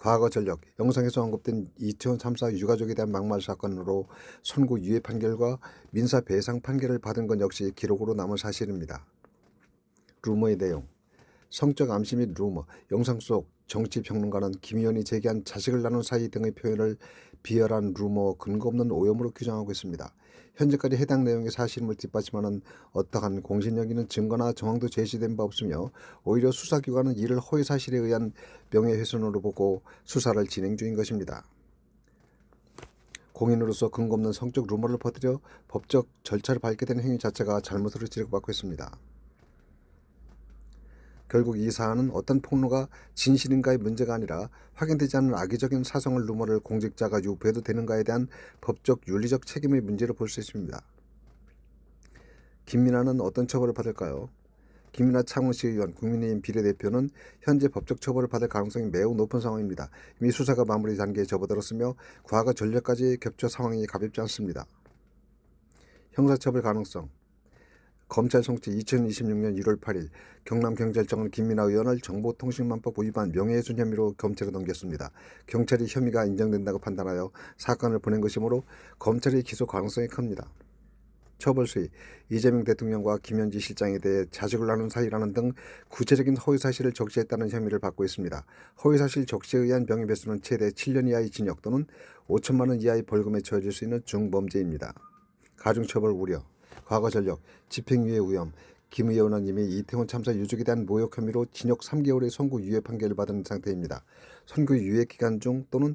과거 전력, 영상에서 언급된 이태원 참사 유가족에 대한 막말 사건으로 선고 유예 판결과 민사 배상 판결을 받은 건 역시 기록으로 남은 사실입니다. 루머의 내용. 성적 암시 및 루머, 영상 속 정치평론가는 김 의원이 제기한 자식을 나눈 사이 등의 표현을 비열한 루머, 근거 없는 오염으로 규정하고 있습니다. 현재까지 해당 내용의 사실임을 뒷받침하는 어떠한 공신력 있는 증거나 정황도 제시된 바 없으며 오히려 수사기관은 이를 허위사실에 의한 명예훼손으로 보고 수사를 진행 중인 것입니다. 공인으로서 근거 없는 성적 루머를 퍼뜨려 법적 절차를 밟게 되는 행위 자체가 잘못으로 지적받고 있습니다. 결국 이 사안은 어떤 폭로가 진실인가의 문제가 아니라 확인되지 않은 악의적인 사성을 루머를 공직자가 유포해도 되는가에 대한 법적 윤리적 책임의 문제로 볼 수 있습니다. 김민아는 어떤 처벌을 받을까요? 김민아 창원시의원 국민의힘 비례대표는 현재 법적 처벌을 받을 가능성이 매우 높은 상황입니다. 이미 수사가 마무리 단계에 접어들었으며 과거 전력까지 겹쳐 상황이 가볍지 않습니다. 형사처벌 가능성. 검찰 송치 2026년 1월 8일 경남경찰청은 김민아 의원을 정보통신망법 위반 명예훼손 혐의로 검찰에 넘겼습니다. 경찰이 혐의가 인정된다고 판단하여 사건을 보낸 것이므로 검찰의 기소 가능성이 큽니다. 처벌 수위. 이재명 대통령과 김현지 실장에 대해 자식을 나눈 사이라는 등 구체적인 허위사실을 적시했다는 혐의를 받고 있습니다. 허위사실 적시에 의한 명예훼손은 최대 7년 이하의 징역 또는 5천만 원 이하의 벌금에 처해질 수 있는 중범죄입니다. 가중처벌 우려. 과거 전력, 집행유예 위험. 김 의원은 이미 이태원 참사 유족에 대한 모욕 혐의로 징역 3개월의 선고 유예 판결을 받은 상태입니다. 선고 유예 기간 중 또는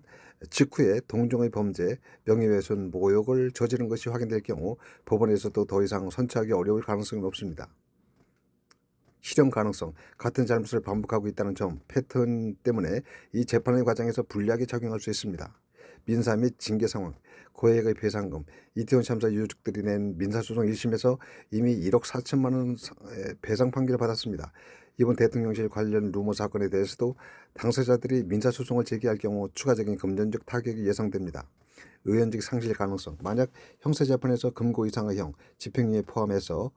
직후에 동종의 범죄, 명예훼손, 모욕을 저지른 것이 확인될 경우 법원에서도 더 이상 선처하기 어려울 가능성이 높습니다. 실형 가능성. 같은 잘못을 반복하고 있다는 점, 패턴 때문에 이 재판의 과정에서 불리하게 작용할 수 있습니다. 민사 및 징계 상황, 고액의 배상금. 이태원 참사 유족들이 낸 민사소송 1심에서 이미 1억 4천만 원 배상 판결을 받았습니다. 이번 대통령실 관련 루머 사건에 대해서도 당사자들이 민사소송을 제기할 경우 추가적인 금전적 타격이 예상됩니다. 의원직 상실 가능성. 만약 형사재판에서 금고 이상의 형, 집행유예 포함해서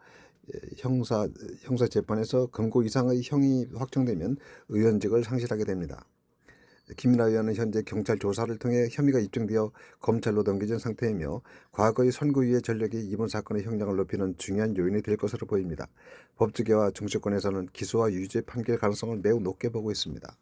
형사재판에서 금고 이상의 형이 확정되면 의원직을 상실하게 됩니다. 김민아 의원은 현재 경찰 조사를 통해 혐의가 입증되어 검찰로 넘겨진 상태이며 과거의 선고유예 전력이 이번 사건의 형량을 높이는 중요한 요인이 될 것으로 보입니다. 법조계와 정치권에서는 기소와 유죄 판결 가능성을 매우 높게 보고 있습니다.